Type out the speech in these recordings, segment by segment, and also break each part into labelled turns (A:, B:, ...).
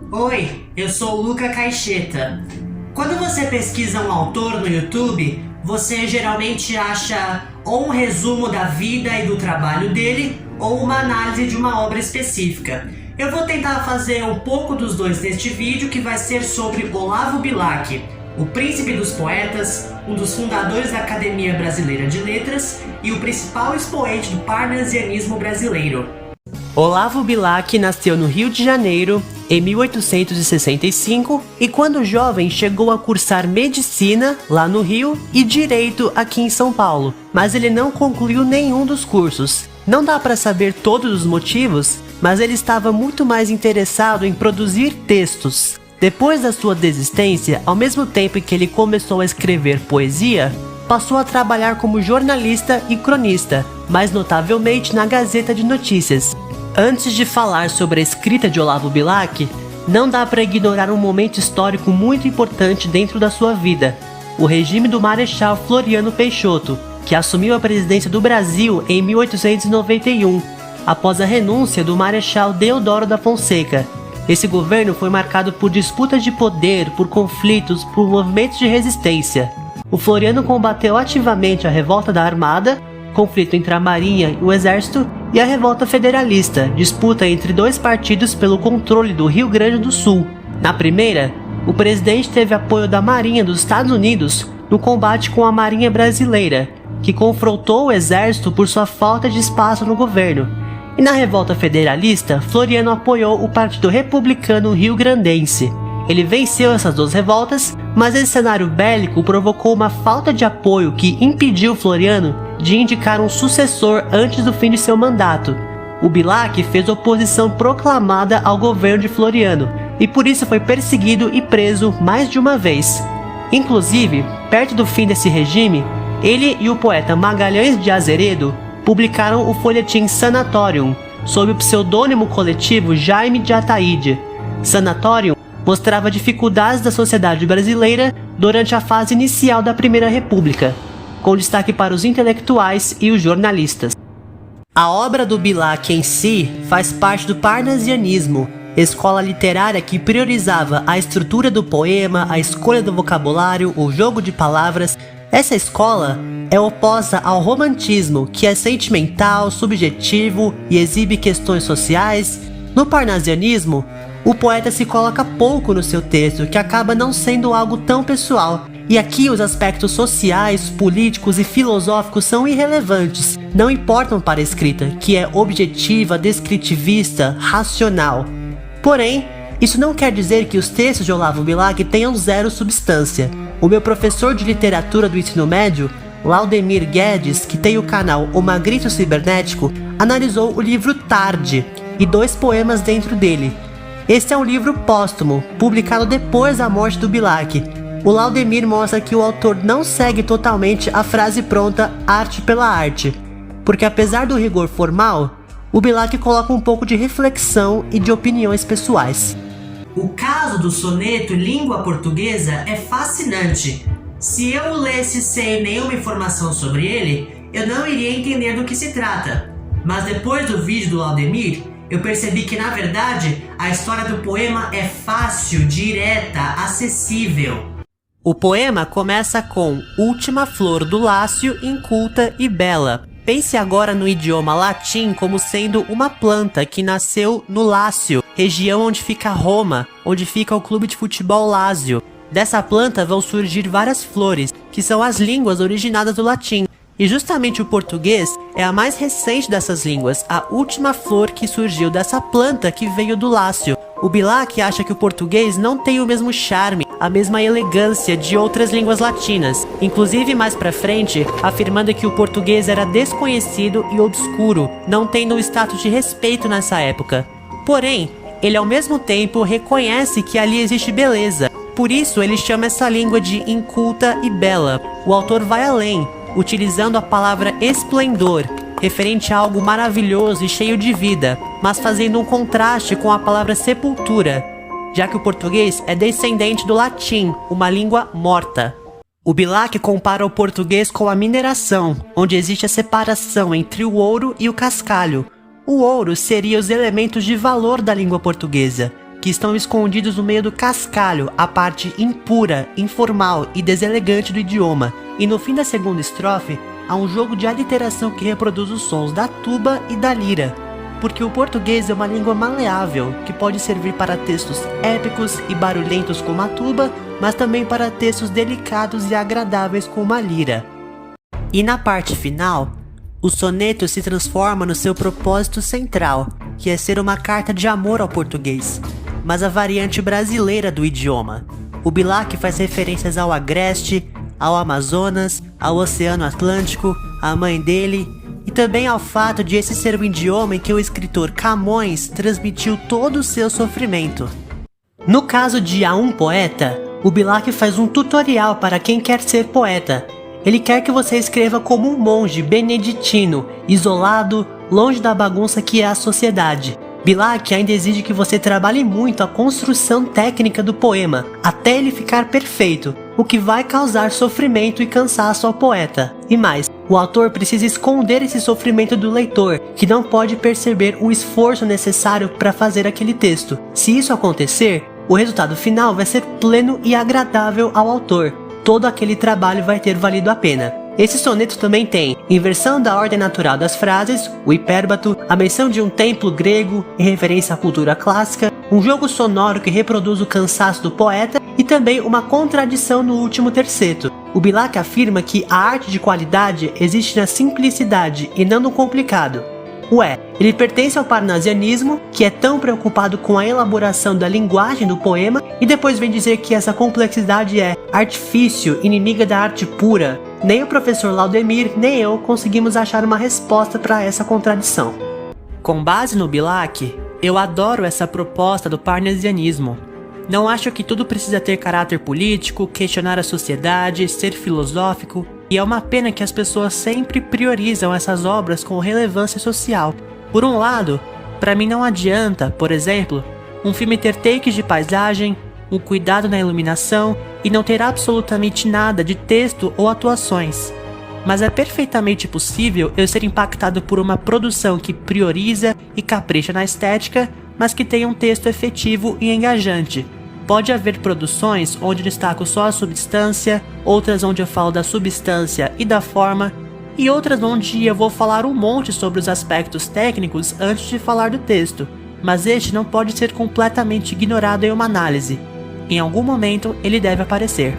A: Oi, eu sou o Luca Caixeta. Quando você pesquisa um autor no YouTube, você geralmente acha ou um resumo da vida e do trabalho dele, ou uma análise de uma obra específica. Eu vou tentar fazer um pouco dos dois neste vídeo, que vai ser sobre Olavo Bilac, o príncipe dos poetas, um dos fundadores da Academia Brasileira de Letras e o principal expoente do parnasianismo brasileiro. Olavo Bilac nasceu no Rio de Janeiro em 1865 e quando jovem chegou a cursar medicina lá no Rio e direito aqui em São Paulo, mas ele não concluiu nenhum dos cursos. Não dá para saber todos os motivos, mas ele estava muito mais interessado em produzir textos. Depois da sua desistência, ao mesmo tempo que ele começou a escrever poesia, passou a trabalhar como jornalista e cronista, mais notavelmente na Gazeta de Notícias. Antes de falar sobre a escrita de Olavo Bilac, não dá para ignorar um momento histórico muito importante dentro da sua vida: o regime do Marechal Floriano Peixoto, que assumiu a presidência do Brasil em 1891, após a renúncia do Marechal Deodoro da Fonseca. Esse governo foi marcado por disputas de poder, por conflitos, por movimentos de resistência. O Floriano combateu ativamente a revolta da Armada, conflito entre a Marinha e o Exército, e a revolta federalista, disputa entre dois partidos pelo controle do Rio Grande do Sul. Na primeira, o presidente teve apoio da Marinha dos Estados Unidos no combate com a Marinha brasileira, que confrontou o Exército por sua falta de espaço no governo. E na revolta federalista, Floriano apoiou o Partido Republicano Rio-Grandense. Ele venceu essas duas revoltas, mas esse cenário bélico provocou uma falta de apoio que impediu Floriano de indicar um sucessor antes do fim de seu mandato. O Bilac fez oposição proclamada ao governo de Floriano e por isso foi perseguido e preso mais de uma vez. Inclusive, perto do fim desse regime, ele e o poeta Magalhães de Azeredo publicaram o folhetim Sanatorium, sob o pseudônimo coletivo Jaime de Ataíde. Sanatorium mostrava dificuldades da sociedade brasileira durante a fase inicial da Primeira República, com destaque para os intelectuais e os jornalistas. A obra do Bilac em si faz parte do parnasianismo, escola literária que priorizava a estrutura do poema, a escolha do vocabulário, o jogo de palavras. Essa escola é oposta ao romantismo, que é sentimental, subjetivo e exibe questões sociais. No parnasianismo, o poeta se coloca pouco no seu texto, que acaba não sendo algo tão pessoal. E aqui os aspectos sociais, políticos e filosóficos são irrelevantes, não importam para a escrita, que é objetiva, descritivista, racional. Porém, isso não quer dizer que os textos de Olavo Bilac tenham zero substância. O meu professor de literatura do ensino médio, Laudemir Guedes, que tem o canal O Magrito Cibernético, analisou o livro Tarde e 2 poemas dentro dele. Este é um livro póstumo, publicado depois da morte do Bilac. O Laudemir mostra que o autor não segue totalmente a frase pronta arte pela arte, porque apesar do rigor formal, o Bilac coloca um pouco de reflexão e de opiniões pessoais. O caso do soneto em língua portuguesa é fascinante. Se eu o lesse sem nenhuma informação sobre ele, eu não iria entender do que se trata. Mas depois do vídeo do Laudemir, eu percebi que na verdade a história do poema é fácil, direta, acessível. O poema começa com última flor do Lácio, inculta e bela. Pense agora no idioma latim como sendo uma planta que nasceu no Lácio, região onde fica Roma, onde fica o clube de futebol Lazio. Dessa planta vão surgir várias flores, que são as línguas originadas do latim. E justamente o português é a mais recente dessas línguas, a última flor que surgiu dessa planta que veio do Lácio. O Bilac acha que o português não tem o mesmo charme, a mesma elegância de outras línguas latinas, inclusive mais pra frente, afirmando que o português era desconhecido e obscuro, não tendo o status de respeito nessa época. Porém, ele ao mesmo tempo reconhece que ali existe beleza, por isso ele chama essa língua de inculta e bela. O autor vai além, utilizando a palavra esplendor, referente a algo maravilhoso e cheio de vida, mas fazendo um contraste com a palavra sepultura, já que o português é descendente do latim, uma língua morta. O Bilac compara o português com a mineração, onde existe a separação entre o ouro e o cascalho. O ouro seria os elementos de valor da língua portuguesa, que estão escondidos no meio do cascalho, a parte impura, informal e deselegante do idioma. E no fim da segunda estrofe, há um jogo de aliteração que reproduz os sons da tuba e da lira. Porque o português é uma língua maleável, que pode servir para textos épicos e barulhentos como a tuba, mas também para textos delicados e agradáveis como a lira. E na parte final, o soneto se transforma no seu propósito central, que é ser uma carta de amor ao português, mas a variante brasileira do idioma. O Bilac faz referências ao Agreste, ao Amazonas, ao Oceano Atlântico, à mãe dele, e também ao fato de esse ser o idioma em que o escritor Camões transmitiu todo o seu sofrimento. No caso de A um Poeta, o Bilac faz um tutorial para quem quer ser poeta. Ele quer que você escreva como um monge beneditino, isolado, longe da bagunça que é a sociedade. Bilac ainda exige que você trabalhe muito a construção técnica do poema, até ele ficar perfeito, o que vai causar sofrimento e cansaço ao poeta. E mais, o autor precisa esconder esse sofrimento do leitor, que não pode perceber o esforço necessário para fazer aquele texto. Se isso acontecer, o resultado final vai ser pleno e agradável ao autor. Todo aquele trabalho vai ter valido a pena. Esse soneto também tem inversão da ordem natural das frases, o hipérbato, a menção de um templo grego em referência à cultura clássica, um jogo sonoro que reproduz o cansaço do poeta e também uma contradição no último terceto. O Bilac afirma que a arte de qualidade existe na simplicidade e não no complicado. Ele pertence ao parnasianismo, que é tão preocupado com a elaboração da linguagem do poema, e depois vem dizer que essa complexidade é artifício, inimiga da arte pura. Nem o professor Laudemir, nem eu conseguimos achar uma resposta para essa contradição. Com base no Bilac, eu adoro essa proposta do parnasianismo. Não acho que tudo precisa ter caráter político, questionar a sociedade, ser filosófico, e é uma pena que as pessoas sempre priorizam essas obras com relevância social. Por um lado, para mim não adianta, por exemplo, um filme ter takes de paisagem, um cuidado na iluminação e não ter absolutamente nada de texto ou atuações. Mas é perfeitamente possível eu ser impactado por uma produção que prioriza e capricha na estética, mas que tenha um texto efetivo e engajante. Pode haver produções onde destaco só a substância, outras onde eu falo da substância e da forma, e outras onde eu vou falar um monte sobre os aspectos técnicos antes de falar do texto, mas este não pode ser completamente ignorado em uma análise. Em algum momento ele deve aparecer.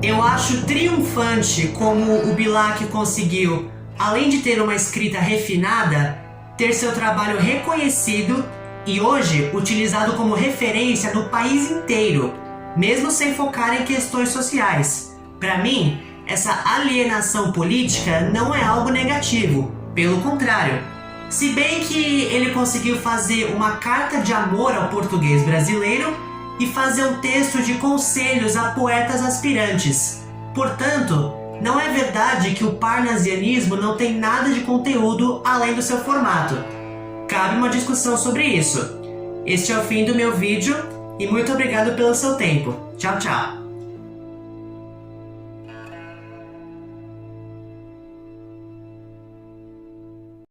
A: Eu acho triunfante como o Bilac conseguiu, além de ter uma escrita refinada, ter seu trabalho reconhecido e hoje utilizado como referência no país inteiro, mesmo sem focar em questões sociais. Para mim, essa alienação política não é algo negativo, pelo contrário. Se bem que ele conseguiu fazer uma carta de amor ao português brasileiro e fazer um texto de conselhos a poetas aspirantes. Portanto, não é verdade que o parnasianismo não tem nada de conteúdo além do seu formato. Cabe uma discussão sobre isso. Este é o fim do meu vídeo e muito obrigado pelo seu tempo. Tchau, tchau.